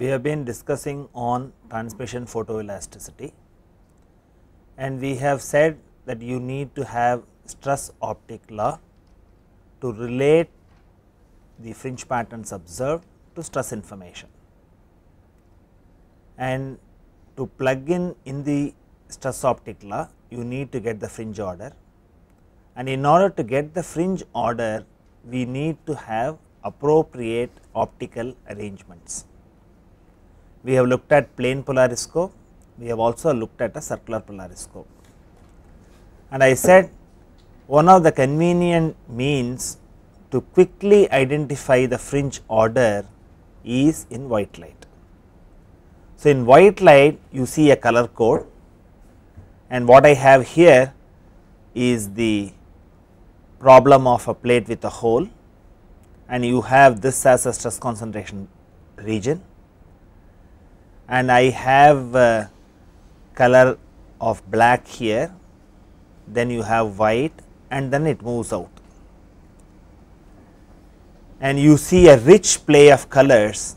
we have been discussing on transmission photoelasticity, and we have said that you need to have stress optic law to relate the fringe patterns observed to stress information, and to plug in the stress optic law you need to get the fringe order, and in order to get the fringe order we need to have appropriate optical arrangements. We have looked at plane polariscope, we have also looked at a circular polariscope, and I said one of the convenient means to quickly identify the fringe order is in white light. So, in white light you see a color code, and what I have here is the problem of a plate with a hole, and you have this as a stress concentration region, and I have a color of black here, then you have white, and then it moves out, and you see a rich play of colors,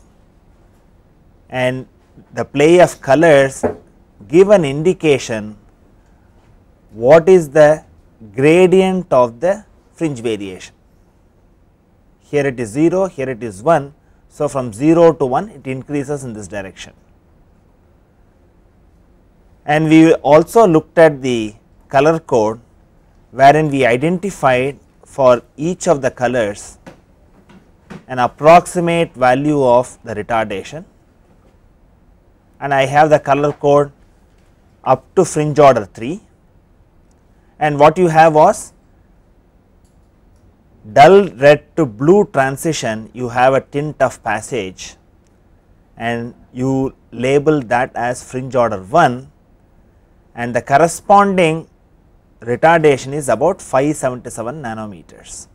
and the play of colors give an indication what is the gradient of the fringe variation. Here it is 0, here it is 1. So, from 0 to 1 it increases in this direction, and we also looked at the color code wherein we identified for each of the colors an approximate value of the retardation, and I have the color code up to fringe order 3, and what you have was dull red to blue transition, you have a tint of passage and you label that as fringe order 1, and the corresponding retardation is about 577 nanometers.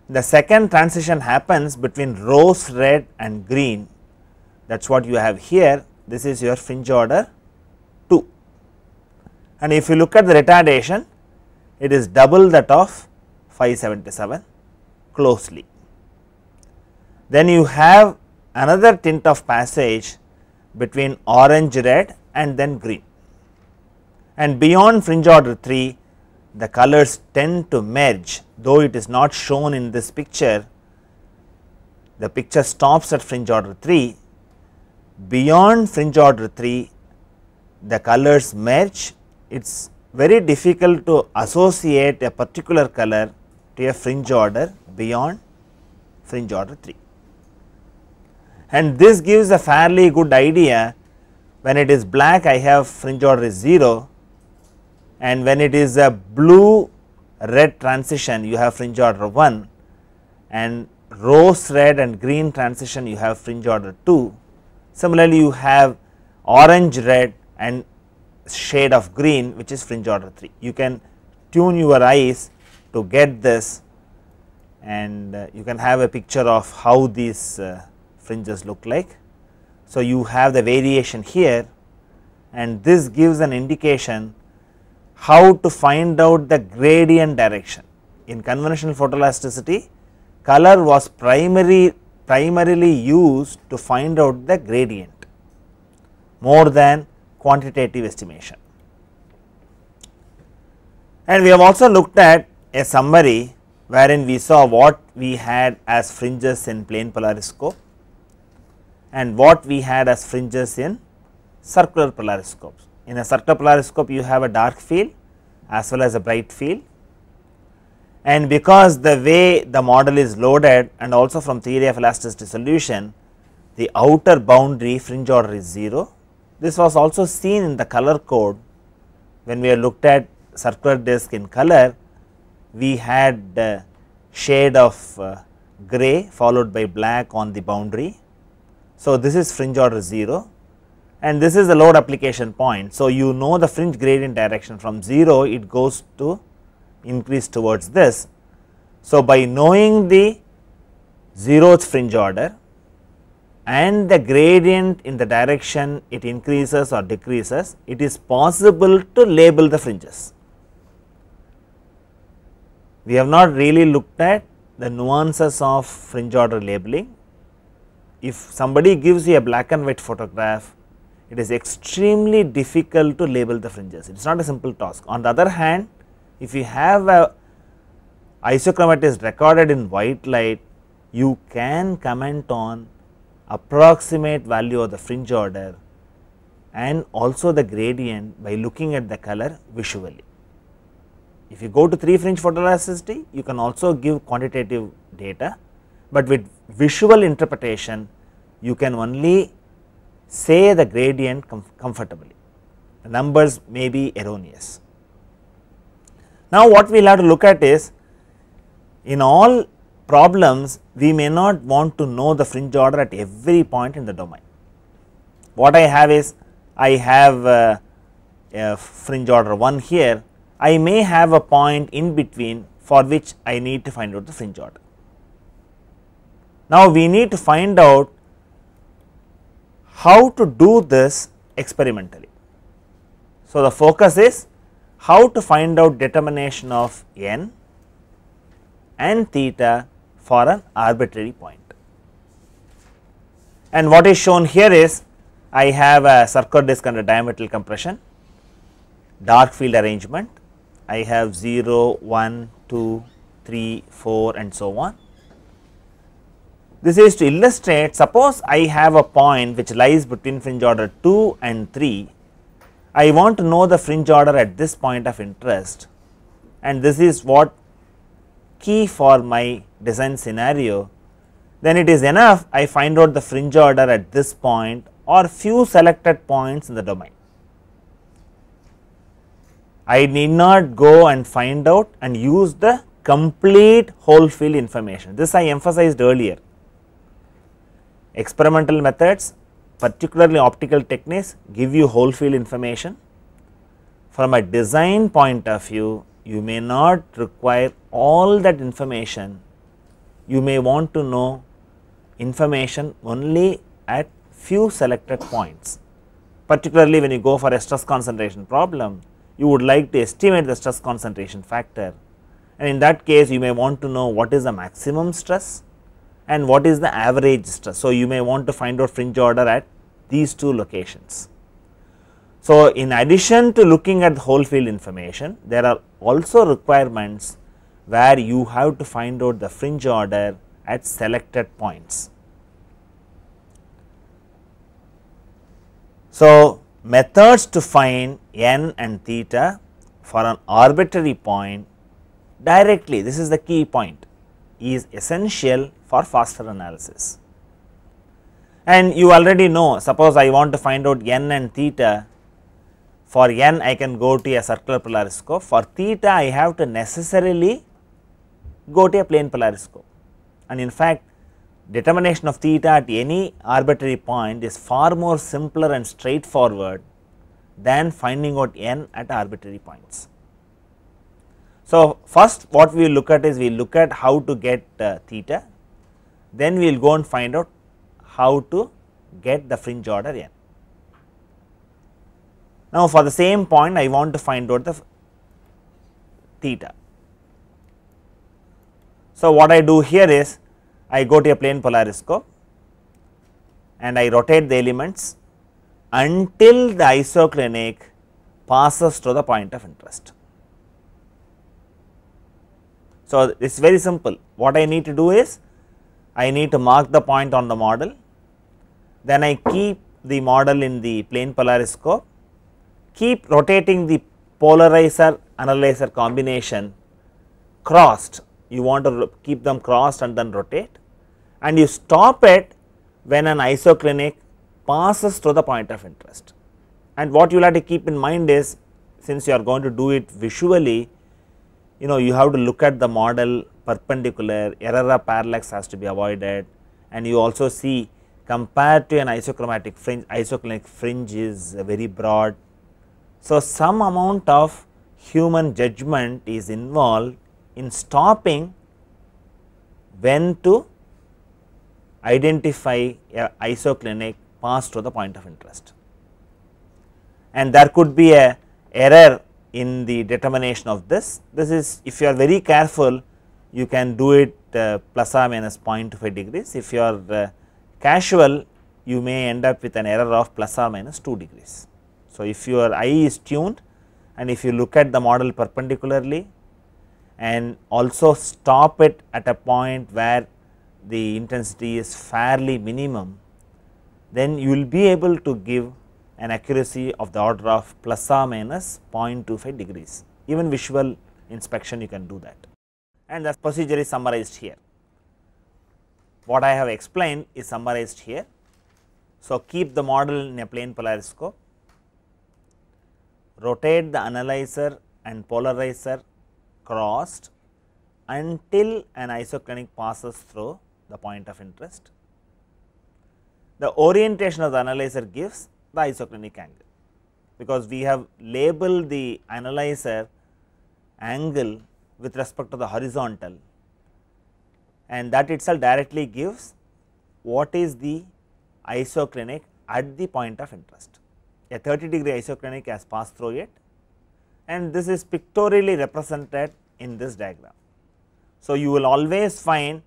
The second transition happens between rose red and green, that is what you have here. This is your fringe order 2, and if you look at the retardation, it is double that of 577 closely. Then you have another tint of passage between orange red and then green, and beyond fringe order 3 the colors tend to merge, though it is not shown in this picture. The picture stops at fringe order 3. Beyond fringe order 3 the colors merge. It is very difficult to associate a particular color to a fringe order beyond fringe order 3, and this gives a fairly good idea. When it is black I have fringe order is 0, and when it is a blue red transition you have fringe order 1, and rose red and green transition you have fringe order 2. Similarly, you have orange red and shade of green which is fringe order 3. You can tune your eyes to get this, and you can have a picture of how these fringes look like. So, you have the variation here, and this gives an indication how to find out the gradient direction. In conventional photoelasticity, color was primarily used to find out the gradient more than quantitative estimation. And we have also looked at a summary wherein we saw what we had as fringes in plane polariscope and what we had as fringes in circular polariscopes. In a circular polariscope you have a dark field as well as a bright field, and because the way the model is loaded and also from theory of elasticity solution, the outer boundary fringe order is 0. This was also seen in the color code when we looked at circular disc in color. We had shade of gray followed by black on the boundary. So, this is fringe order 0, and this is the load application point. So, you know the fringe gradient direction from 0 it goes to increase towards this. So, by knowing the 0th fringe order and the gradient in the direction it increases or decreases, it is possible to label the fringes. We have not really looked at the nuances of fringe order labeling, if somebody gives you a black and white photograph, it is extremely difficult to label the fringes. It is not a simple task. On the other hand, if you have a isochromatist recorded in white light, you can comment on approximate value of the fringe order and also the gradient by looking at the color visually. If you go to 3 fringe photoelasticity, you can also give quantitative data, but with visual interpretation you can only say the gradient comfortably. The numbers may be erroneous. Now, what we will have to look at is, in all problems we may not want to know the fringe order at every point in the domain. What I have is, I have a fringe order 1 here, I may have a point in between for which I need to find out the fringe order. Now, we need to find out how to do this experimentally. So, the focus is how to find out determination of n and theta for an arbitrary point. And what is shown here is, I have a circular disc under diametral compression, dark field arrangement, I have 0, 1, 2, 3, 4 and so on. This is to illustrate, suppose I have a point which lies between fringe order 2 and 3, I want to know the fringe order at this point of interest, and this is what key for my design scenario, then it is enough I find out the fringe order at this point or few selected points in the domain. I need not go and find out and use the complete whole field information. This I emphasized earlier. Experimental methods, particularly optical techniques, give you whole field information. From a design point of view, you may not require all that information. You may want to know information only at few selected points. Particularly when you go for a stress concentration problem, you would like to estimate the stress concentration factor, and in that case you may want to know what is the maximum stress and what is the average stress. So, you may want to find out fringe order at these 2 locations. So, in addition to looking at the whole field information, there are also requirements where you have to find out the fringe order at selected points. So, methods to find n and theta for an arbitrary point directly, this is the key point, is essential for faster analysis. And you already know, suppose I want to find out n and theta, for n I can go to a circular polariscope, for theta I have to necessarily go to a plane polariscope, and in fact determination of theta at any arbitrary point is far more simpler and straightforward than finding out n at arbitrary points. So, first what we will look at is, we will look at how to get theta, then we will go and find out how to get the fringe order n. Now, for the same point I want to find out the theta. So, what I do here is, I go to a plane polariscope and I rotate the elements until the isoclinic passes to the point of interest. So, it is very simple. What I need to do is, I need to mark the point on the model, then I keep the model in the plane polariscope, keep rotating the polarizer analyzer combination crossed, you want to keep them crossed and then rotate, and you stop it when an isoclinic passes to the point of interest. And what you will have to keep in mind is, since you are going to do it visually, you have to look at the model perpendicular, error of parallax has to be avoided, and you also see, compared to an isochromatic fringe, isoclinic fringe is very broad. So, some amount of human judgment is involved in stopping when to identify a isoclinic pass to the point of interest, and there could be a error in the determination of this. This is, if you are very careful, you can do it plus or minus 0.5 degrees. If you are casual you may end up with an error of plus or minus 2 degrees. So, if your eye is tuned and if you look at the model perpendicularly and also stop it at a point where the intensity is fairly minimum, then you will be able to give an accuracy of the order of plus or minus 0.25 degrees. Even visual inspection you can do that, and the procedure is summarized here. What I have explained is summarized here. So, keep the model in a plane polariscope, rotate the analyzer and polarizer crossed until an isoclinic passes through the point of interest. The orientation of the analyzer gives the isoclinic angle, because we have labeled the analyzer angle with respect to the horizontal, and that itself directly gives what is the isoclinic at the point of interest. A 30-degree isoclinic has passed through it, and this is pictorially represented in this diagram. So, you will always find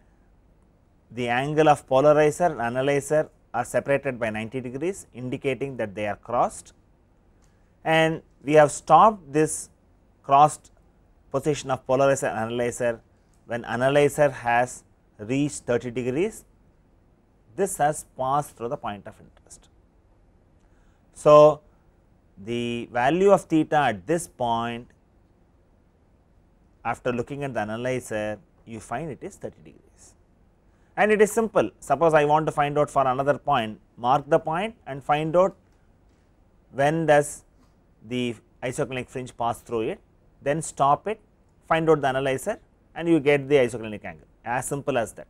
the angle of polarizer and analyzer are separated by 90 degrees, indicating that they are crossed, and we have stopped this crossed position of polarizer and analyzer when analyzer has reached 30 degrees. This has passed through the point of interest. So, the value of theta at this point, after looking at the analyzer, you find it is 30 degrees. And it is simple. Suppose I want to find out for another point, mark the point and find out when does the isoclinic fringe pass through it, then stop it, find out the analyzer, and you get the isoclinic angle, as simple as that.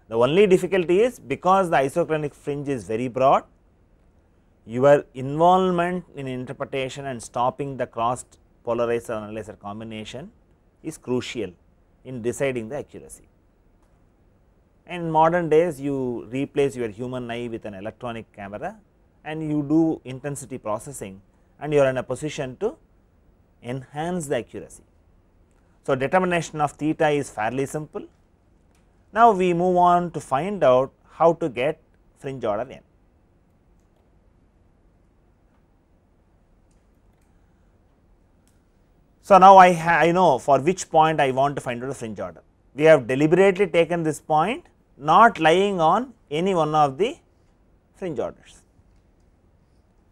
The only difficulty is, because the isoclinic fringe is very broad, your involvement in interpretation and stopping the crossed polarizer analyzer combination is crucial in deciding the accuracy. In modern days, you replace your human eye with an electronic camera and you do intensity processing, and you are in a position to enhance the accuracy. So, determination of theta is fairly simple. Now, we move on to find out how to get fringe order n. So, now I know for which point I want to find out the fringe order. We have deliberately taken this point not lying on any one of the fringe orders.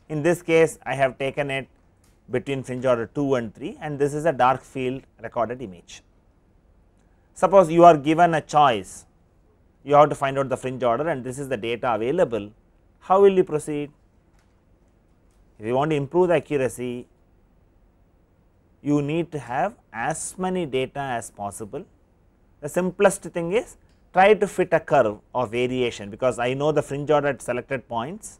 In this case, I have taken it between fringe order 2 and 3, and this is a dark field recorded image. Suppose you are given a choice, you have to find out the fringe order and this is the data available. How will you proceed? If you want to improve the accuracy, you need to have as many data as possible. The simplest thing is try to fit a curve of variation, because I know the fringe order at selected points,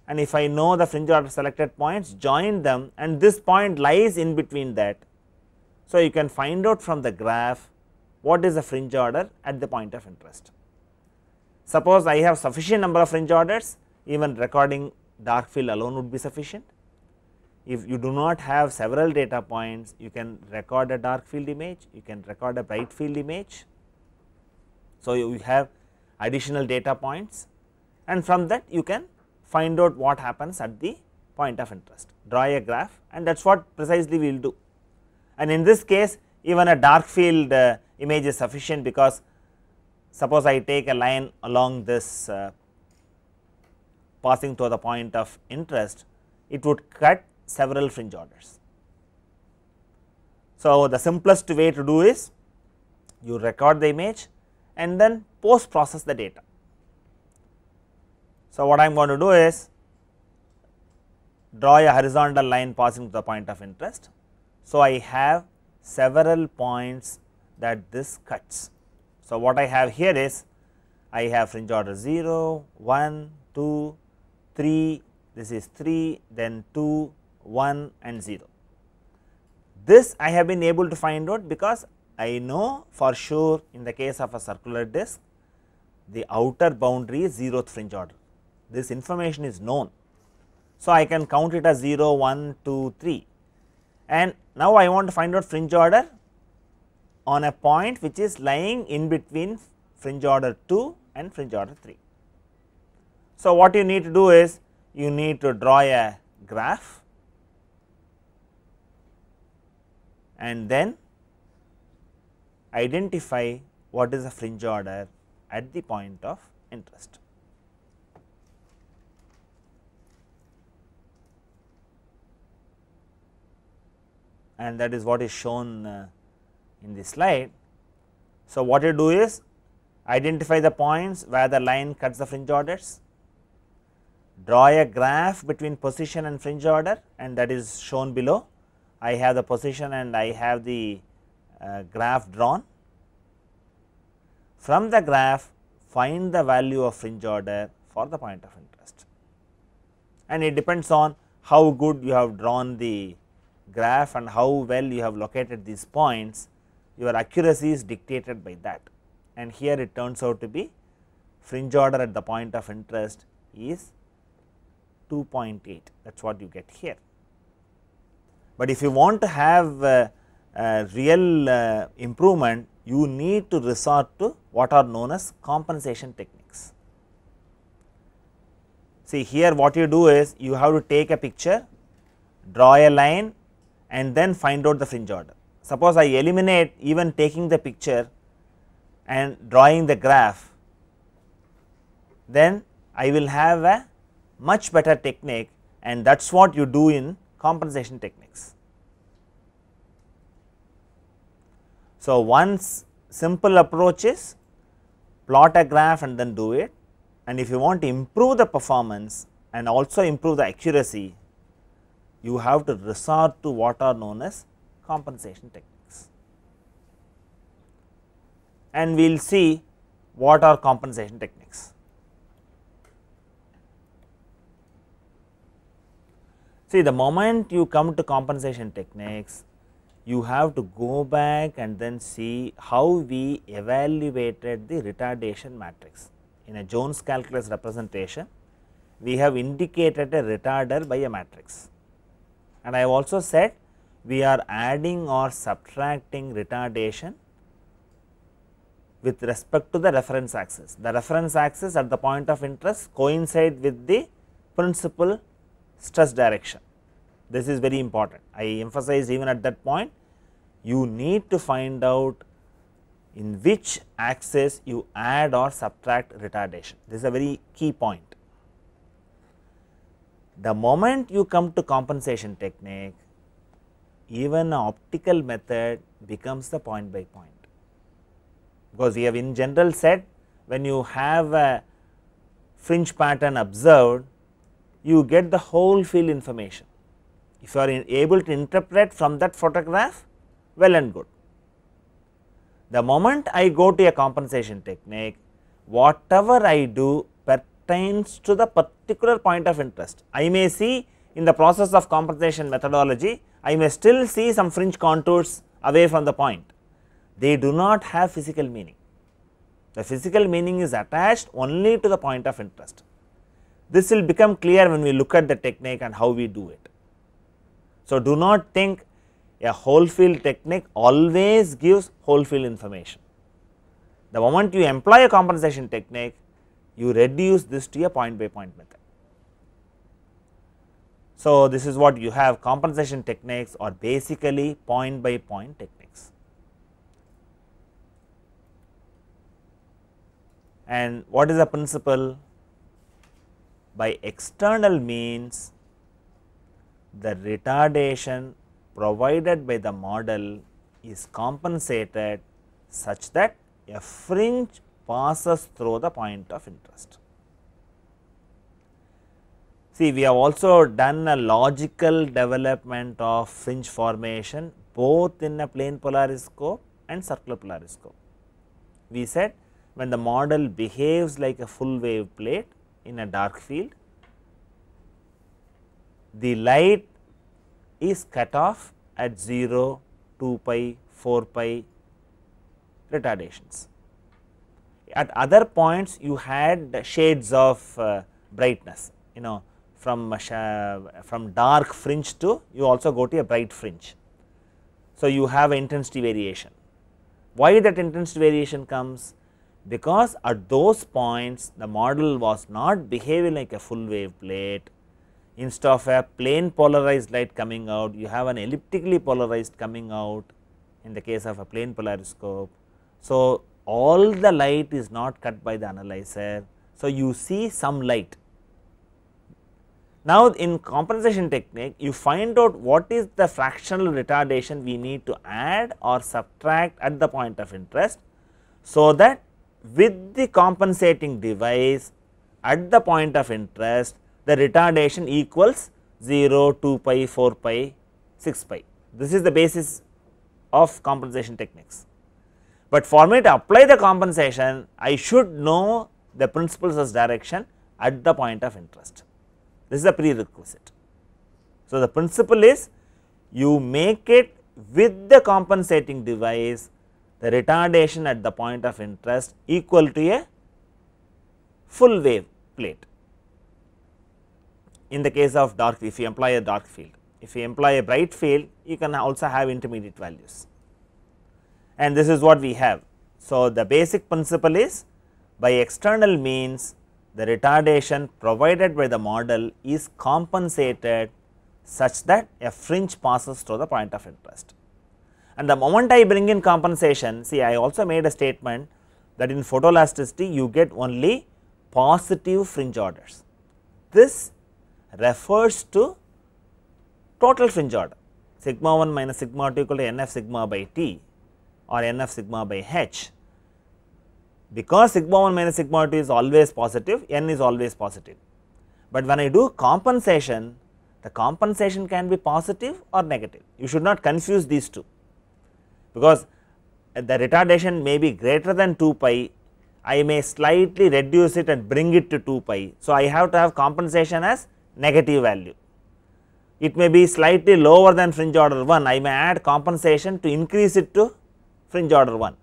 and if I know the fringe order selected points, join them, and this point lies in between that. So, you can find out from the graph what is the fringe order at the point of interest. Suppose I have sufficient number of fringe orders, even recording dark field alone would be sufficient. If you do not have several data points, you can record a dark field image, you can record a bright field image. So, you have additional data points, and from that you can find out what happens at the point of interest, draw a graph, and that is what precisely we will do. And in this case, even a dark field image is sufficient, because suppose I take a line along this passing to the point of interest, it would cut several fringe orders. So, the simplest way to do is you record the image and then post process the data. So, what I am going to do is draw a horizontal line passing to the point of interest. So, I have several points that this cuts. So, what I have here is I have fringe order 0, 1, 2, 3, this is 3, then 2, 1 and 0. This I have been able to find out because I know for sure in the case of a circular disc, the outer boundary is 0th fringe order. This information is known. So, I can count it as 0, 1, 2, 3, and now I want to find out fringe order on a point which is lying in between fringe order 2 and fringe order 3. So, what you need to do is you need to draw a graph and then identify what is the fringe order at the point of interest. And that is what is shown in this slide. So, what you do is identify the points where the line cuts the fringe orders, draw a graph between position and fringe order, and that is shown below. I have the position and I have the graph drawn. From the graph, find the value of fringe order for the point of interest, and it depends on how good you have drawn the graph and how well you have located these points. Your accuracy is dictated by that, and here it turns out to be fringe order at the point of interest is 2.8, that is what you get here. But if you want to have a real improvement, you need to resort to what are known as compensation techniques. See, here what you do is you have to take a picture, draw a line and then find out the fringe order. Suppose I eliminate even taking the picture and drawing the graph, then I will have a much better technique, and that is what you do in compensation techniques. So, one simple approach is plot a graph and then do it, and if you want to improve the performance and also improve the accuracy, you have to resort to what are known as compensation techniques, and we will see what are compensation techniques. See, the moment you come to compensation techniques, you have to go back and then see how we evaluated the retardation matrix. In a Jones calculus representation, we have indicated a retarder by a matrix, and I have also said we are adding or subtracting retardation with respect to the reference axis. The reference axis at the point of interest coincide with the principal stress direction. This is very important. I emphasize even at that point, you need to find out in which axis you add or subtract retardation. This is a very key point. The moment you come to compensation technique, even an optical method becomes the point by point, because we have in general said when you have a fringe pattern observed, you get the whole field information. If you are able to interpret from that photograph, well and good. The moment I go to a compensation technique, whatever I do pertains to the particular point of interest. I may see in the process of compensation methodology, I may still see some fringe contours away from the point. They do not have physical meaning. The physical meaning is attached only to the point of interest. This will become clear when we look at the technique and how we do it. So, do not think a whole field technique always gives whole field information. The moment you employ a compensation technique, you reduce this to a point by point method. So, this is what you have. Compensation techniques are basically point by point techniques. And what is the principle? By external means, the retardation provided by the model is compensated such that a fringe passes through the point of interest. See, we have also done a logical development of fringe formation both in a plane polariscope and circular polariscope. We said when the model behaves like a full wave plate in a dark field, the light is cut off at 0, 2 pi, 4 pi retardations. At other points you had shades of brightness, from dark fringe to you also go to a bright fringe. So, you have intensity variation. Why that intensity variation comes? because at those points the model was not behaving like a full wave plate. Instead of a plane polarized light coming out, you have an elliptically polarized coming out in the case of a plane polariscope. So, all the light is not cut by the analyzer. So, you see some light. Now, in compensation technique, you find out what is the fractional retardation we need to add or subtract at the point of interest. So, that with the compensating device at the point of interest, the retardation equals 0, 2 pi, 4 pi, 6 pi. This is the basis of compensation techniques. But for me to apply the compensation, I should know the principles as direction at the point of interest. This is a prerequisite. So, the principle is you make it with the compensating device, the retardation at the point of interest equal to a full wave plate. In the case of dark, if you employ a dark field, if you employ a bright field, you can also have intermediate values, and this is what we have. So, the basic principle is by external means the retardation provided by the model is compensated such that a fringe passes through the point of interest. And the moment I bring in compensation, see, I also made a statement that in photoelasticity you get only positive fringe orders. This refers to total fringe order, sigma 1 minus sigma 2 equal to n f sigma by t or n f sigma by h. Because sigma 1 minus sigma 2 is always positive, n is always positive. But when I do compensation, the compensation can be positive or negative. You should not confuse these two, because the retardation may be greater than 2 pi, I may slightly reduce it and bring it to 2 pi. So, I have to have compensation as negative value. It may be slightly lower than fringe order 1, I may add compensation to increase it to fringe order 1.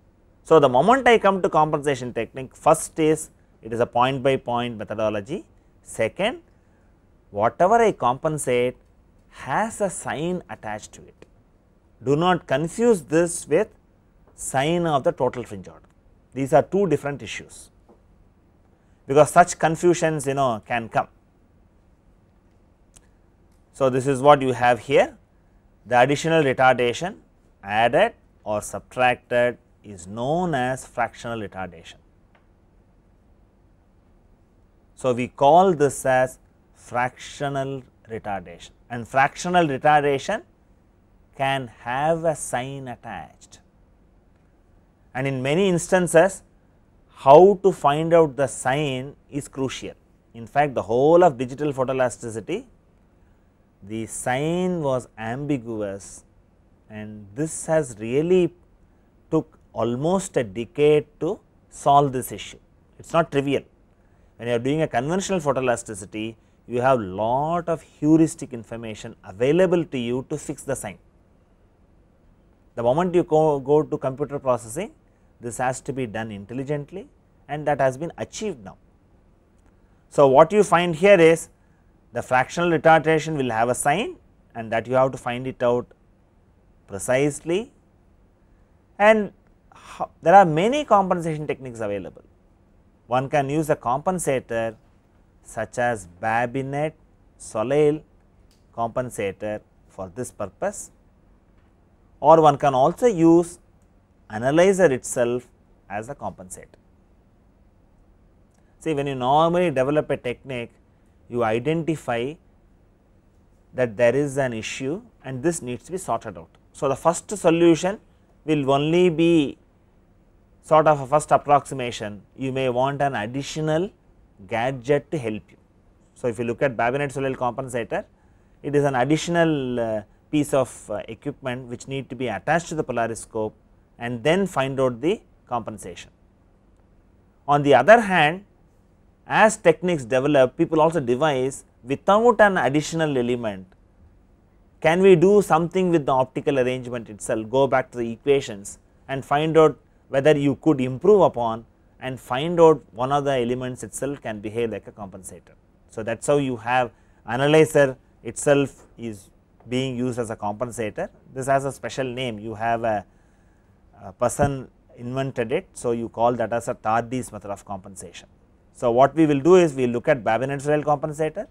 So, the moment I come to compensation technique, first is it is a point by point methodology. Second, whatever I compensate has a sign attached to it. Do not confuse this with sign of the total fringe order. These are two different issues, because such confusions can come. So, this is what you have here. The additional retardation added or subtracted is known as fractional retardation. So, we call this as fractional retardation, and fractional retardation can have a sign attached, and in many instances how to find out the sign is crucial. In fact, the whole of digital photoelasticity, the sign was ambiguous, and this has really took almost a decade to solve this issue. It is not trivial. When you are doing a conventional photoelasticity, you have lot of heuristic information available to you to fix the sign. The moment you go to computer processing, this has to be done intelligently, and that has been achieved now. So, what you find here is the fractional retardation will have a sign, and that you have to find it out precisely, and there are many compensation techniques available. One can use a compensator such as Babinet-Soleil compensator for this purpose, or one can also use analyzer itself as a compensator. See, when you normally develop a technique, you identify that there is an issue and this needs to be sorted out. So, the first solution will only be sort of a first approximation. You may want an additional gadget to help you. So, if you look at Babinet-Soleil compensator, it is an additional piece of equipment which need to be attached to the polariscope and then find out the compensation. On the other hand, as techniques develop, people also devise without an additional element. Can we do something with the optical arrangement itself, go back to the equations and find out whether you could improve upon and find out one of the elements itself can behave like a compensator. So, that is how you have analyzer itself is being used as a compensator. This has a special name, you have a person invented it. So, you call that as a Tardy's method of compensation. So, what we will do is we will look at Babinet's-Rail compensator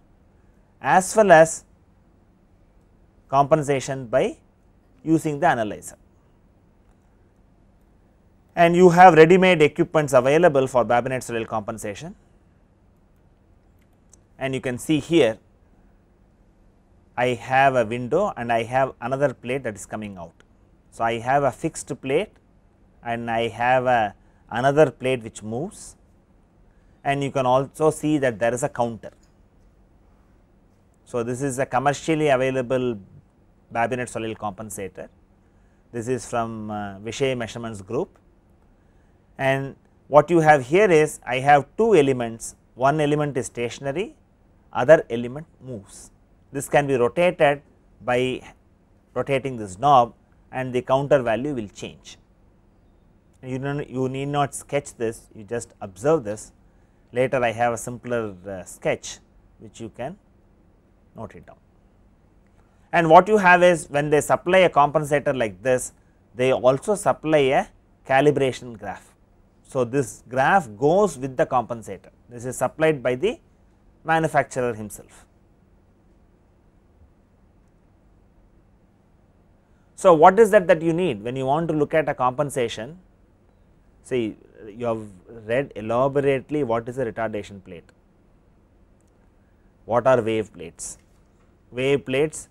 as well as compensation by using the analyzer. And you have ready made equipments available for Babinet's-Rail compensation, and you can see here I have a window and I have another plate that is coming out. So, I have a fixed plate and I have another plate which moves, and you can also see that there is a counter. So, this is a commercially available Babinet's-Soleil compensator. This is from Vishay Measurements Group, and what you have here is I have two elements, one element is stationary, other element moves. This can be rotated by rotating this knob and the counter value will change. You need not sketch this, you just observe this. Later I have a simpler sketch which you can note it down. And what you have is when they supply a compensator like this, they also supply a calibration graph. So, this graph goes with the compensator, this is supplied by the manufacturer himself. So, what is that you need when you want to look at a compensation? See, you have read elaborately what is a retardation plate, what are wave plates. Wave plates,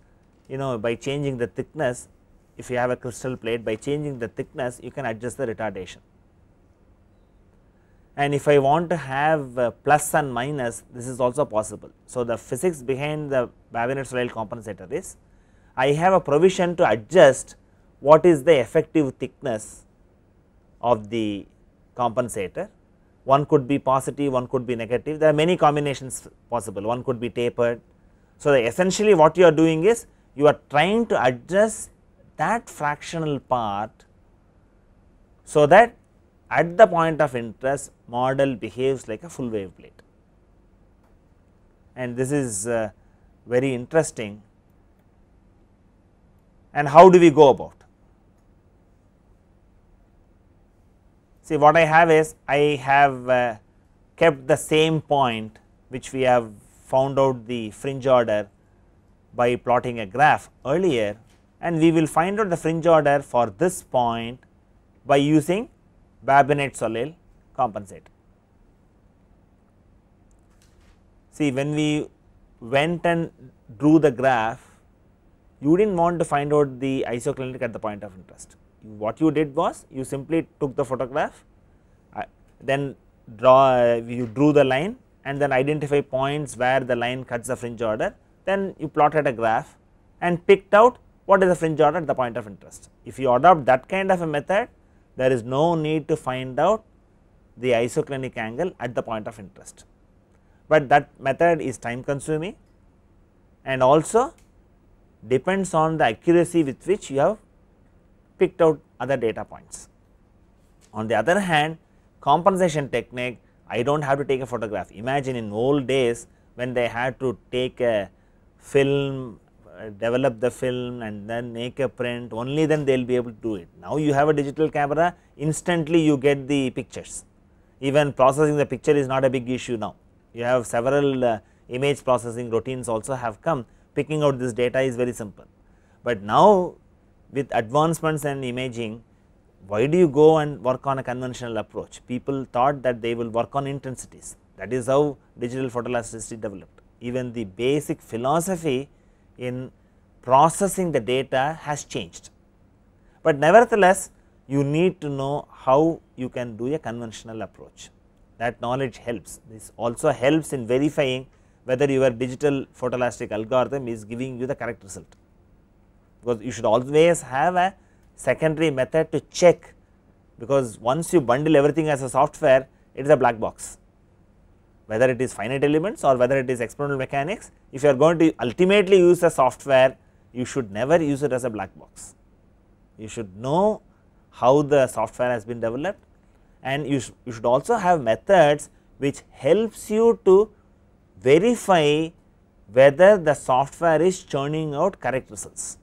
by changing the thickness, if you have a crystal plate, by changing the thickness you can adjust the retardation. And if I want to have plus and minus, this is also possible. So, the physics behind the Babinet's-Soleil compensator is I have a provision to adjust what is the effective thickness of the compensator. One could be positive, one could be negative, there are many combinations possible, one could be tapered. So, essentially what you are doing is you are trying to adjust that fractional part, so that at the point of interest model behaves like a full wave plate, and this is very interesting. And how do we go about? See, what I have is I have kept the same point which we have found out the fringe order by plotting a graph earlier, and we will find out the fringe order for this point by using Babinet's-Soleil compensator. See, when we went and drew the graph, you did not want to find out the isoclinic at the point of interest. What you did was you simply took the photograph, then you drew the line and then identify points where the line cuts the fringe order, then you plotted a graph and picked out what is the fringe order at the point of interest. If you adopt that kind of a method, there is no need to find out the isoclinic angle at the point of interest, but that method is time consuming and also depends on the accuracy with which you have picked out other data points. On the other hand, compensation technique, I do not have to take a photograph. Imagine in old days when they had to take a film, develop the film and then make a print, only then they will be able to do it. Now, you have a digital camera, instantly you get the pictures, even processing the picture is not a big issue now. You have several image processing routines also have come, picking out this data is very simple. But now, with advancements in imaging, why do you go and work on a conventional approach? People thought that they will work on intensities, that is how digital photoelasticity developed. Even the basic philosophy in processing the data has changed, but nevertheless you need to know how you can do a conventional approach. That knowledge helps. This also helps in verifying whether your digital photoelastic algorithm is giving you the correct result, because you should always have a secondary method to check, because once you bundle everything as a software, it is a black box. Whether it is finite elements or whether it is experimental mechanics, if you are going to ultimately use the software, you should never use it as a black box. You should know how the software has been developed, and you should also have methods which helps you to verify whether the software is churning out correct results.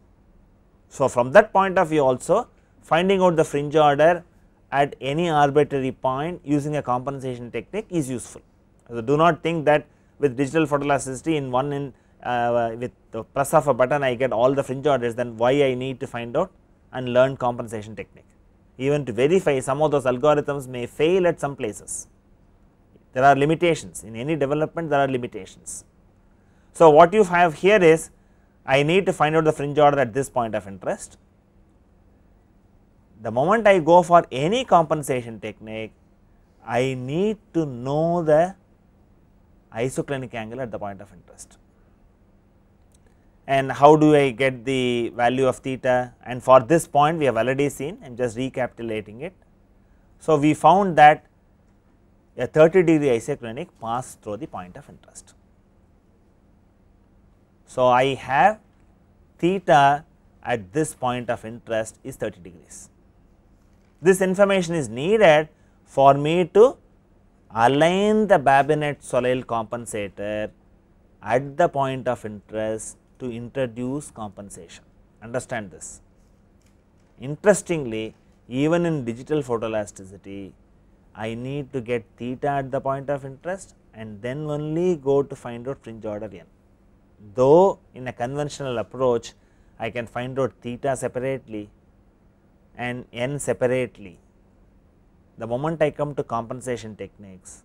So, from that point of view also, finding out the fringe order at any arbitrary point using a compensation technique is useful. So, do not think that with digital photoelasticity in with the press of a button I get all the fringe orders, then why I need to find out and learn compensation technique. Even to verify, some of those algorithms may fail at some places. There are limitations in any development, there are limitations. So, what you have here is I need to find out the fringe order at this point of interest. The moment I go for any compensation technique, I need to know the isoclinic angle at the point of interest. And how do I get the value of theta? And for this point we have already seen, I am just recapitulating it. So, we found that a 30 degree isoclinic passed through the point of interest. So, I have theta at this point of interest is 30 degrees. This information is needed for me to align the Babinet-Soleil compensator at the point of interest to introduce compensation. Understand this. Interestingly, even in digital photoelasticity, I need to get theta at the point of interest and then only go to find out fringe order n. Though in a conventional approach, I can find out theta separately and n separately. The moment I come to compensation techniques,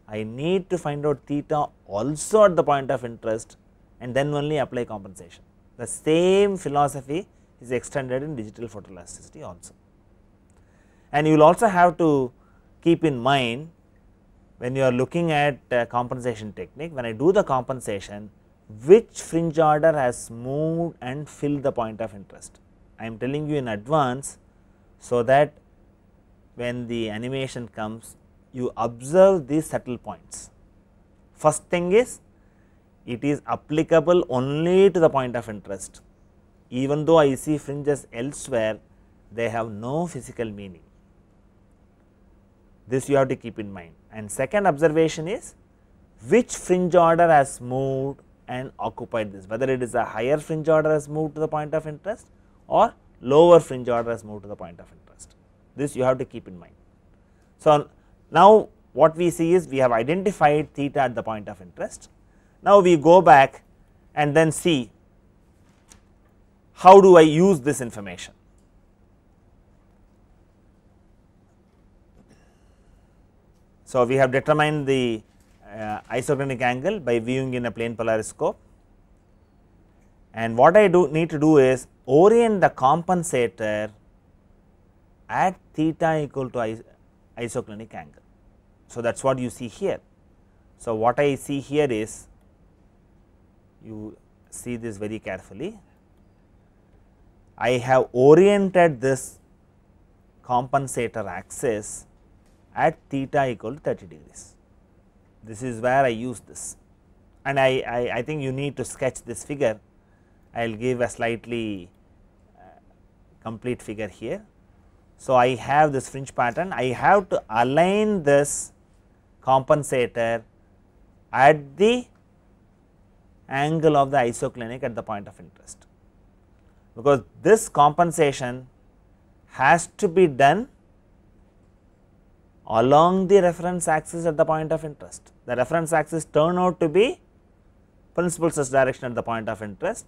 I need to find out theta also at the point of interest and then only apply compensation. The same philosophy is extended in digital photoelasticity also. And you will also have to keep in mind when you are looking at compensation technique, when I do the compensation, which fringe order has moved and filled the point of interest. I am telling you in advance, so that when the animation comes, you observe these subtle points. First thing is, it is applicable only to the point of interest. Even though I see fringes elsewhere, they have no physical meaning. This you have to keep in mind. And second observation is, which fringe order has moved and occupied this, whether it is a higher fringe order has moved to the point of interest or lower fringe order has moved to the point of interest. This you have to keep in mind. So, now what we see is we have identified theta at the point of interest. Now, we go back and then see how do I use this information. So, we have determined the isoclinic angle by viewing in a plane polariscope, and what I need to do is orient the compensator at theta equal to isoclinic angle. So, that is what you see here. So, what I see here is, you see this very carefully, I have oriented this compensator axis at theta equal to 30 degrees. This is where I use this, and I think you need to sketch this figure. I will give a slightly complete figure here. So, I have this fringe pattern, I have to align this compensator at the angle of the isoclinic at the point of interest, because this compensation has to be done along the reference axis at the point of interest. The reference axis turn out to be principal stress direction at the point of interest,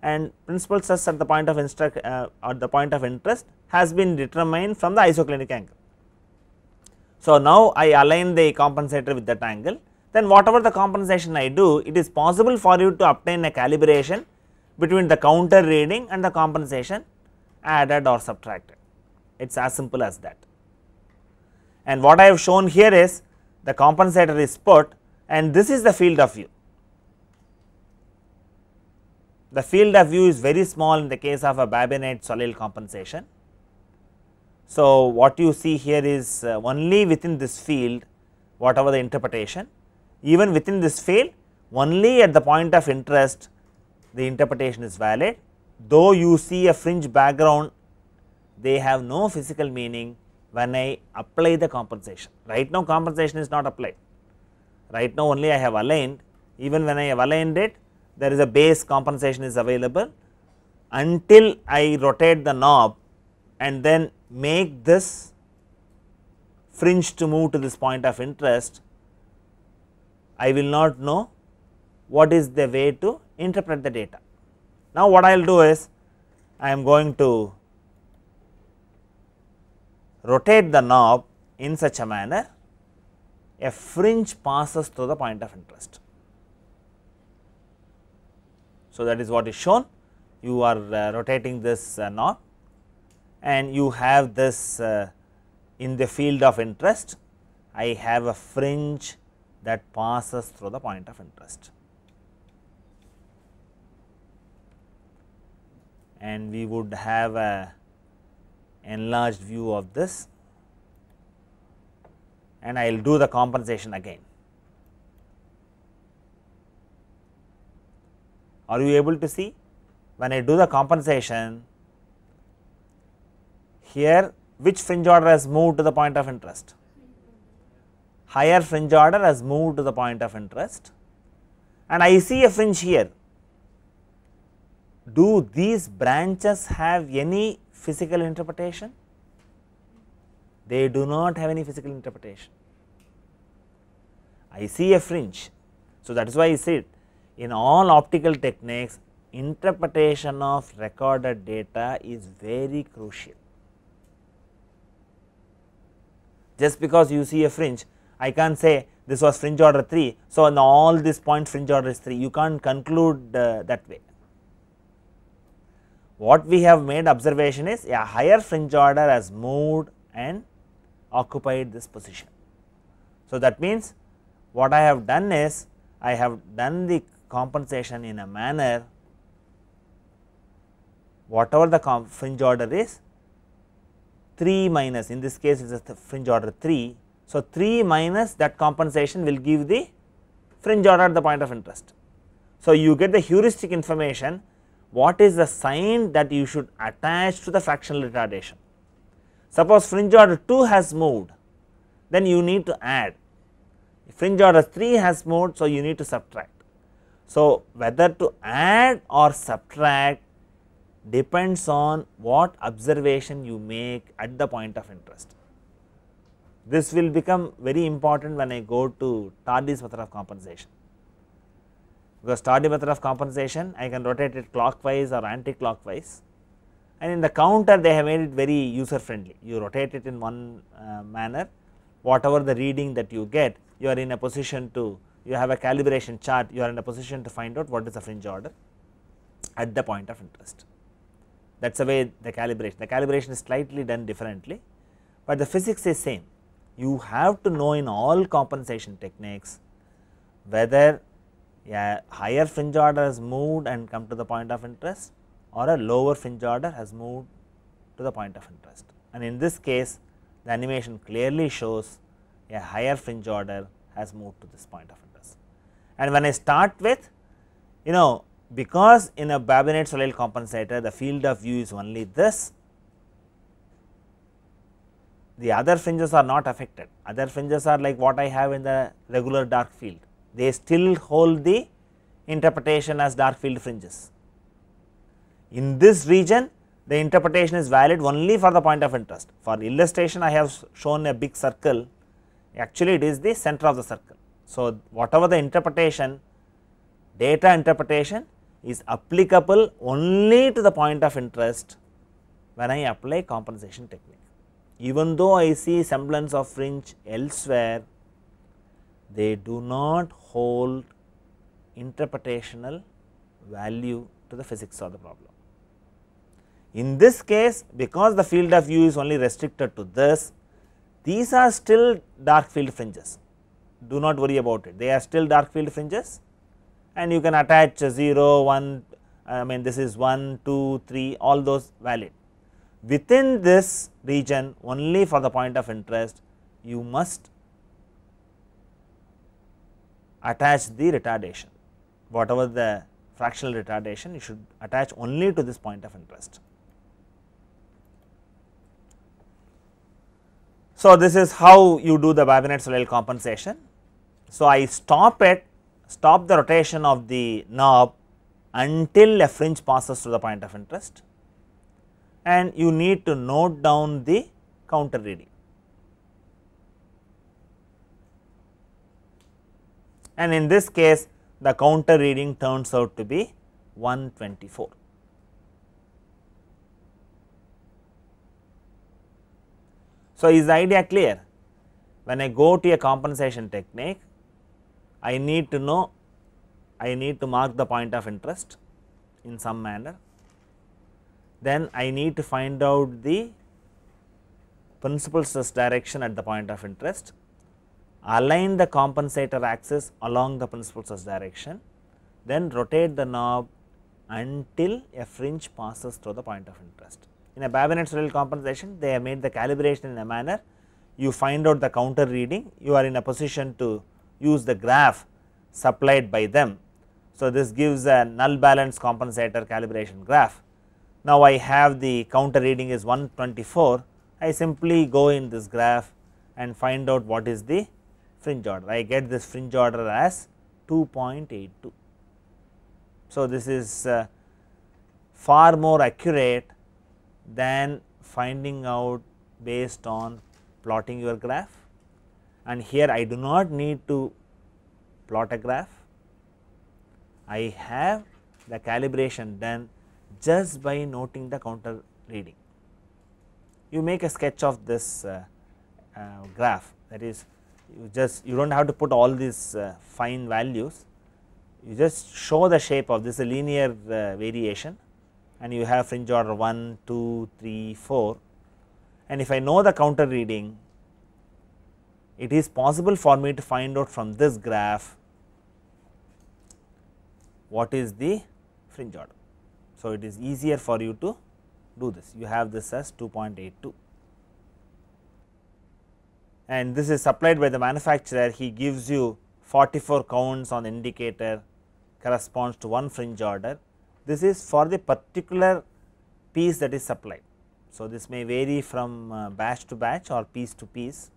and principal stress at the point of interest has been determined from the isoclinic angle. So, now I align the compensator with that angle, then whatever the compensation I do, it is possible for you to obtain a calibration between the counter reading and the compensation added or subtracted. It is as simple as that. And what I have shown here is the compensator is put, and this is the field of view. The field of view is very small in the case of a Babinet-Soleil compensation. So, what you see here is only within this field whatever the interpretation, even within this field only at the point of interest the interpretation is valid, though you see a fringe background, they have no physical meaning when I apply the compensation. Right now compensation is not applied, right now only I have aligned. Even when I have aligned it, there is a base compensation is available until I rotate the knob and then make this fringe to move to this point of interest, I will not know what is the way to interpret the data. Now, what I will do is I am going to rotate the knob in such a manner a fringe passes through the point of interest. So, that is what is shown. You are rotating this knob and you have this in the field of interest, I have a fringe that passes through the point of interest. And we would have a enlarged view of this, and I will do the compensation again. Are you able to see? When I do the compensation, here which fringe order has moved to the point of interest? Higher fringe order has moved to the point of interest, and I see a fringe here. Do these branches have any physical interpretation? They do not have any physical interpretation. I see a fringe. So, that is why I said in all optical techniques, interpretation of recorded data is very crucial. Just because you see a fringe, I can't say this was fringe order 3. So, in all this point fringe order is 3, you can't conclude that way. What we have made observation is a higher fringe order has moved and occupied this position. So, that means what I have done is I have done the compensation in a manner whatever the fringe order is 3 minus, in this case it is the fringe order 3. So, 3 minus that compensation will give the fringe order at the point of interest. So, you get the heuristic information, what is the sign that you should attach to the fractional retardation. Suppose fringe order 2 has moved, then you need to add. Fringe order 3 has moved, so you need to subtract. So, whether to add or subtract depends on what observation you make at the point of interest. This will become very important when I go to Tardy's method of compensation, because Tardy method of compensation I can rotate it clockwise or anti-clockwise, and in the counter they have made it very user friendly. You rotate it in one manner, whatever the reading that you get, you are in a position to, you have a calibration chart, you are in a position to find out what is the fringe order at the point of interest. That is the way the calibration is slightly done differently, but the physics is same. You have to know in all compensation techniques whether a higher fringe order has moved and come to the point of interest or a lower fringe order has moved to the point of interest. And in this case, the animation clearly shows a higher fringe order has moved to this point of interest. And when I start with, because in a Babinette Soleil compensator the field of view is only this, the other fringes are not affected. Other fringes are like what I have in the regular dark field, they still hold the interpretation as dark field fringes. In this region the interpretation is valid only for the point of interest. For illustration I have shown a big circle, actually it is the center of the circle. So, whatever the interpretation, data interpretation is applicable only to the point of interest when I apply compensation technique. Even though I see semblance of fringe elsewhere, they do not hold interpretational value to the physics of the problem. In this case, because the field of view is only restricted to this, these are still dark field fringes, do not worry about it, they are still dark field fringes, and you can attach 0, 1, I mean this is 1, 2, 3, all those valid. Within this region only for the point of interest you must attach the retardation, whatever the fractional retardation you should attach only to this point of interest. So, this is how you do the Babinette Soleil compensation. So, I stop the rotation of the knob until a fringe passes through the point of interest, and you need to note down the counter reading. and in this case the counter reading turns out to be 124. So, is the idea clear? When I go to a compensation technique, I need to know, I need to mark the point of interest in some manner, then I need to find out the principal stress direction at the point of interest, align the compensator axis along the principal stress direction, then rotate the knob until a fringe passes through the point of interest. In a Babinet's-Sorel compensation, they have made the calibration in a manner, you find out the counter reading, you are in a position to use the graph supplied by them. So, this gives a null balance compensator calibration graph. Now, I have the counter reading is 124, I simply go in this graph and find out what is the fringe order. I get this fringe order as 2.82. So, this is far more accurate than finding out based on plotting your graph, and here I do not need to plot a graph. I have the calibration done just by noting the counter reading. You make a sketch of this graph, that is, you do not have to put all these fine values, you just show the shape of this, a linear variation, and you have fringe order 1, 2, 3, 4, and if I know the counter reading, it is possible for me to find out from this graph what is the fringe order. So, it is easier for you to do this, you have this as 2.82, and this is supplied by the manufacturer. He gives you 44 counts on the indicator, corresponds to one fringe order. This is for the particular piece that is supplied. So, this may vary from batch to batch or piece to piece,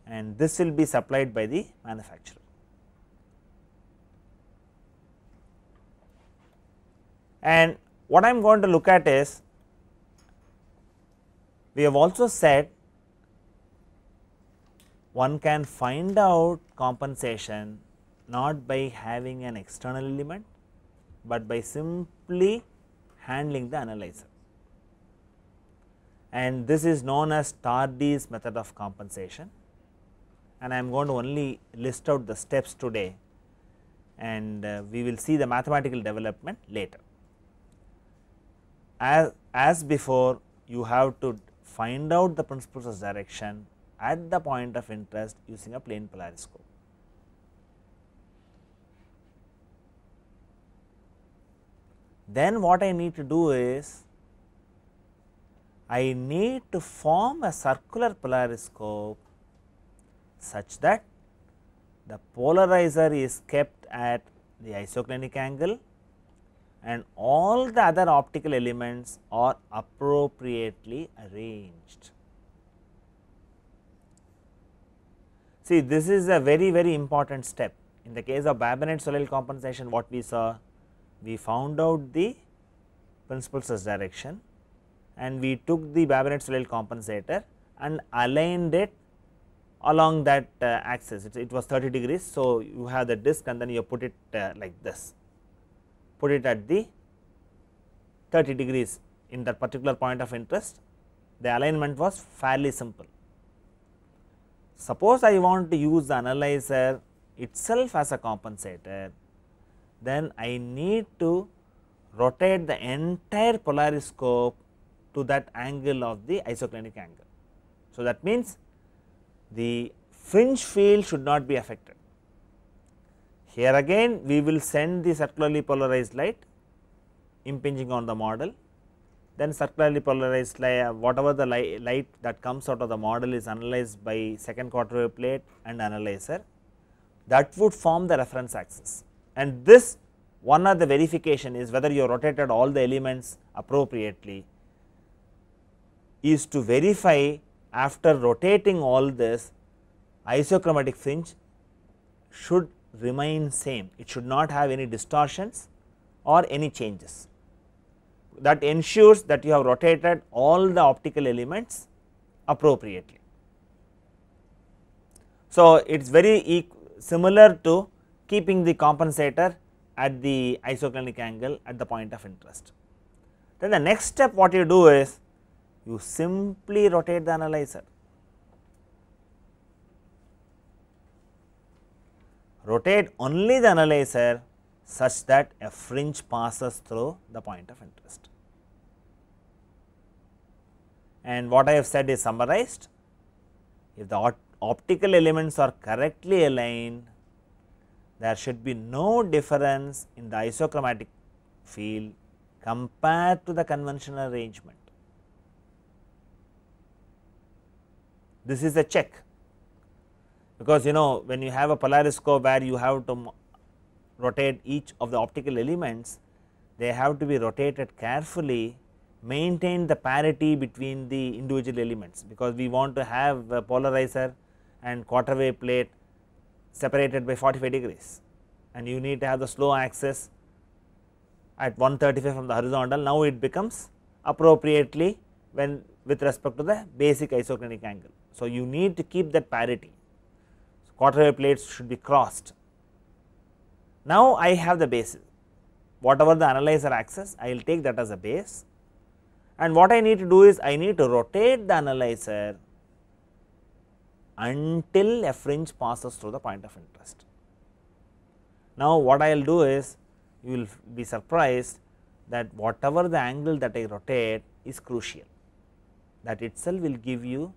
and this will be supplied by the manufacturer. And what I am going to look at is, we have also said one can find out compensation not by having an external element, but by simply handling the analyzer, and this is known as Tardy's method of compensation, and I am going to only list out the steps today, and we will see the mathematical development later. As before, you have to find out the principal stress direction at the point of interest using a plane polariscope. Then what I need to do is, I need to form a circular polariscope such that the polarizer is kept at the isoclinic angle and all the other optical elements are appropriately arranged. See, this is a very important step. In the case of Babinet's-Sorel compensation, what we saw, we found out the principal stress direction and we took the Babinet's-Sorel compensator and aligned it along that axis. It was 30 degrees. So, you have the disc and then you put it like this, put it at the 30 degrees in that particular point of interest. The alignment was fairly simple. Suppose I want to use the analyzer itself as a compensator, then I need to rotate the entire polariscope to that angle of the isoclinic angle. So, that means the fringe field should not be affected. Here again we will send the circularly polarized light impinging on the model, then circularly polarized light, whatever the light that comes out of the model is analyzed by second quarter wave plate and analyzer, that would form the reference axis. And this one of the verification is whether you have rotated all the elements appropriately, is to verify after rotating all this, isochromatic fringe should remain same, it should not have any distortions or any changes. That ensures that you have rotated all the optical elements appropriately. So, it is very similar to keeping the compensator at the isoclinic angle at the point of interest. Then the next step what you do is you simply rotate the analyzer. Rotate only the analyzer such that a fringe passes through the point of interest. And what I have said is summarized. If the optical elements are correctly aligned, there should be no difference in the isochromatic field compared to the conventional arrangement. This is a check, because when you have a polariscope where you have to rotate each of the optical elements, they have to be rotated carefully, maintain the parity between the individual elements, because we want to have a polarizer and quarter wave plate separated by 45 degrees, and you need to have the slow axis at 135 from the horizontal. Now it becomes appropriately when with respect to the basic isoclinic angle. So you need to keep that parity. So quarter wave plates should be crossed. Now I have the basis, whatever the analyzer axis, I will take that as a base, and what I need to do is I need to rotate the analyzer until a fringe passes through the point of interest. Now what I will do is, you will be surprised that whatever the angle that I rotate is crucial, that itself will give you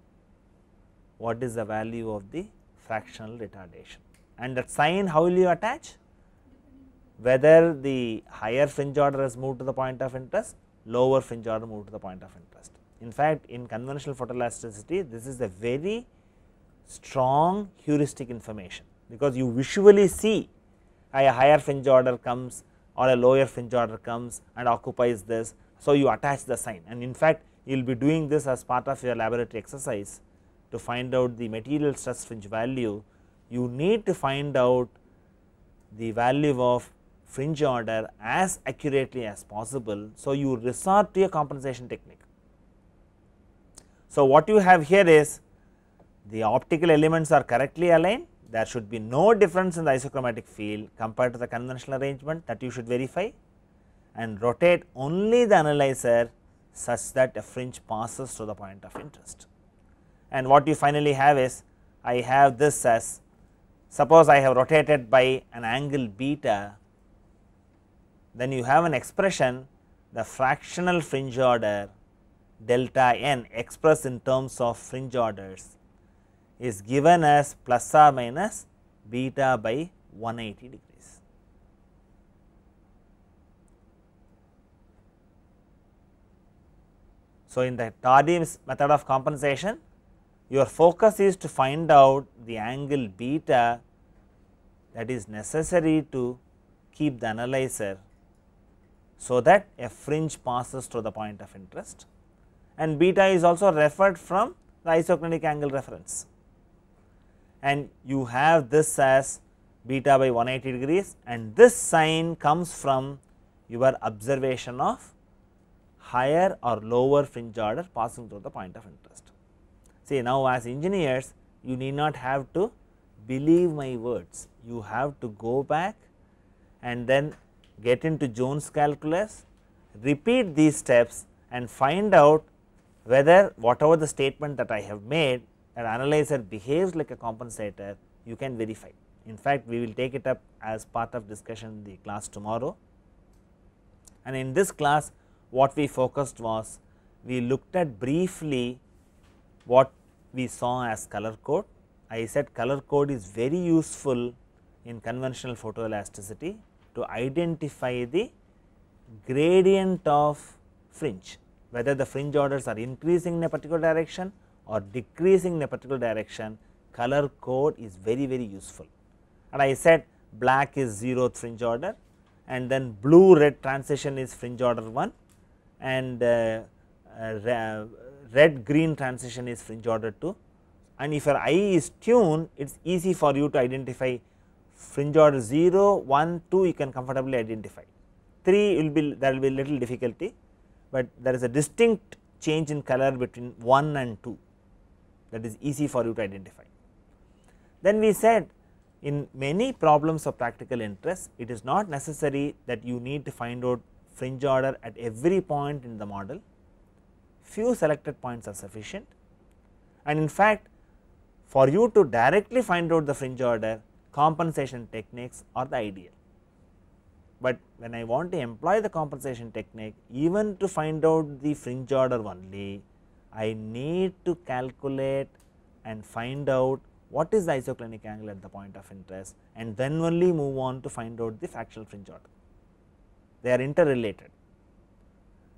what is the value of the fractional retardation. And that sign, how will you attach? Whether the higher fringe order has moved to the point of interest, lower fringe order moved to the point of interest. In fact, in conventional photoelasticity, this is a very strong heuristic information, because you visually see a higher fringe order comes or a lower fringe order comes and occupies this. So, you attach the sign, and in fact, you will be doing this as part of your laboratory exercise to find out the material stress fringe value. You need to find out the value of fringe order as accurately as possible. So, you resort to a compensation technique. So, what you have here is the optical elements are correctly aligned, there should be no difference in the isochromatic field compared to the conventional arrangement, that you should verify, and rotate only the analyzer such that a fringe passes to the point of interest. And what you finally have is, I have this as, suppose I have rotated by an angle beta, then you have an expression, the fractional fringe order delta n expressed in terms of fringe orders is given as plus or minus beta by 180 degrees. So, in the Tardim's method of compensation, your focus is to find out the angle beta that is necessary to keep the analyzer, so that a fringe passes to the point of interest, and beta is also referred from the isoclinic angle reference, and you have this as beta by 180 degrees, and this sign comes from your observation of higher or lower fringe order passing through the point of interest. See, now as engineers, you need not have to believe my words, you have to go back and then get into Jones calculus, repeat these steps and find out whether whatever the statement that I have made, that analyzer behaves like a compensator, you can verify. In fact, we will take it up as part of discussion in the class tomorrow. And in this class, what we focused was, we looked at briefly what we saw as color code. I said color code is very useful in conventional photoelasticity to identify the gradient of fringe, whether the fringe orders are increasing in a particular direction or decreasing in a particular direction. Color code is very useful, and I said black is 0th fringe order, and then blue red transition is fringe order 1, and red green transition is fringe order 2, and if your eye is tuned, it is easy for you to identify fringe order 0, 1, 2 you can comfortably identify. 3 will be, there will be little difficulty, but there is a distinct change in color between 1 and 2, that is easy for you to identify. Then we said, in many problems of practical interest, it is not necessary that you need to find out fringe order at every point in the model. Few selected points are sufficient, and in fact, for you to directly find out the fringe order, compensation techniques are the ideal. But when I want to employ the compensation technique, even to find out the fringe order only, I need to calculate and find out what is the isoclinic angle at the point of interest, and then only move on to find out the fractional fringe order. They are interrelated.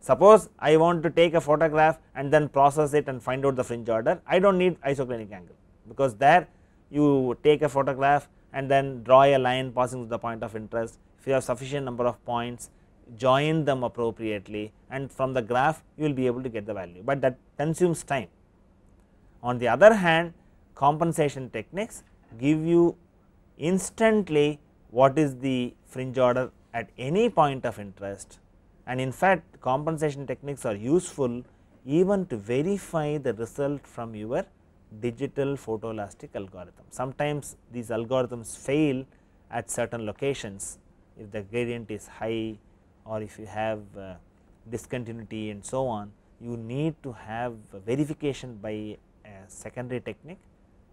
Suppose I want to take a photograph and then process it and find out the fringe order, I do not need isoclinic angle, because there you take a photograph and then draw a line passing to the point of interest. If you have sufficient number of points, join them appropriately, and from the graph you will be able to get the value, but that consumes time. On the other hand, compensation techniques give you instantly what is the fringe order at any point of interest, and in fact, compensation techniques are useful even to verify the result from your digital photoelastic algorithm. Sometimes these algorithms fail at certain locations if the gradient is high, or if you have discontinuity and so on. You need to have verification by a secondary technique,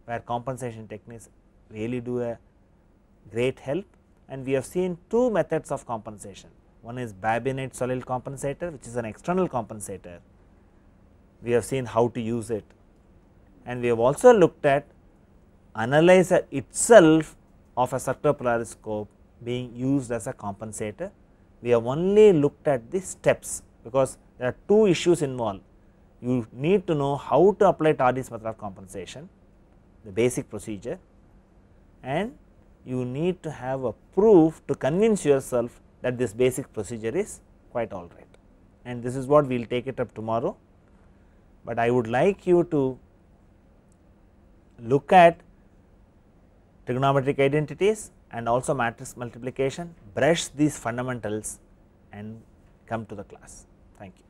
where compensation techniques really do a great help, and we have seen two methods of compensation. One is Babinette-Soleil compensator, which is an external compensator. We have seen how to use it, and we have also looked at analyzer itself of a circular polariscope being used as a compensator. We have only looked at the steps, because there are two issues involved. You need to know how to apply Tardy's method of compensation, the basic procedure, and you need to have a proof to convince yourself that this basic procedure is quite all right, and this is what we will take it up tomorrow. But I would like you to look at trigonometric identities and also matrix multiplication, brush these fundamentals and come to the class. Thank you.